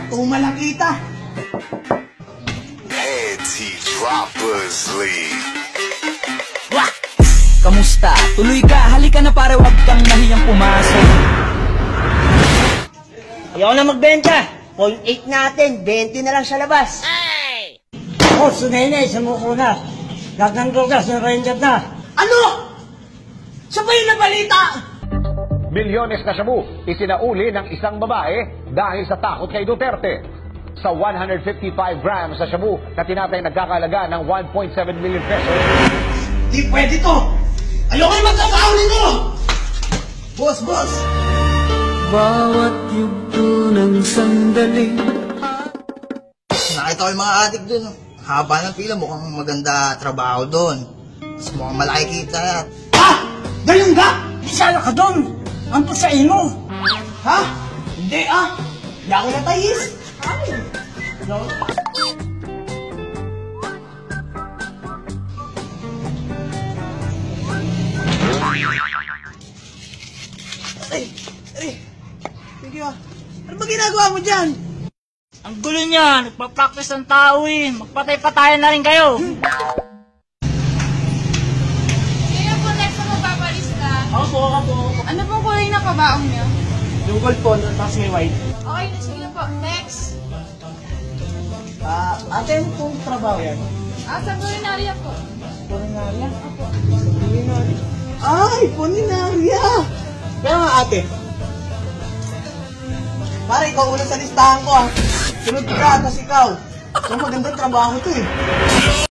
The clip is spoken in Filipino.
Tumala kita. Panty Droppers League. Wah! Kamusta? Tuloy ka, halika na pare, wag kang mahiyang pumasok. Ayaw na magbenta. 0.8 natin, 20 na lang sa labas. Oh, sunay sumuko na. Lagang drogas, na-ranger na. Ano? Sabay na balita! Milyones na shabu isinauli ng isang babae dahil sa takot kay Duterte. Sa 155 grams sa shabu na tinatay nagkakalaga ng 1.7 million pesos. Di pwede to! Ayoko na magtrabaho nito! Boss! Bawat yugto ng sandali. Nakita ko yung mga adik dun. Haba ng pila, mukhang maganda trabaho dun. Mas mukhang malaki kita yan. Ha? Ganyan ka? Isala ka doon. Anto sa ino. Ha? Hindi Hindi ako natayis. Ay. No? Aray. Sige Ano ba ginagawa mo dyan? Ang gulo niya, nagpa-practice ng tao eh. Magpatay-patayan na rin kayo. Sino po next na magpapalista? Ako po. Ano pong kulay na kabaong niyo? Yung gold po, tapos may white. Okay na, sige na po. Next. Ate, ano pong trabaho yan? Sa kulinarya po. Puninarya? Opo. Ay, puninarya! Kaya nga ate. Pare, ikaw ulit sa listahan ko Sunod ka, tapos ikaw. So magandang trabaho to eh.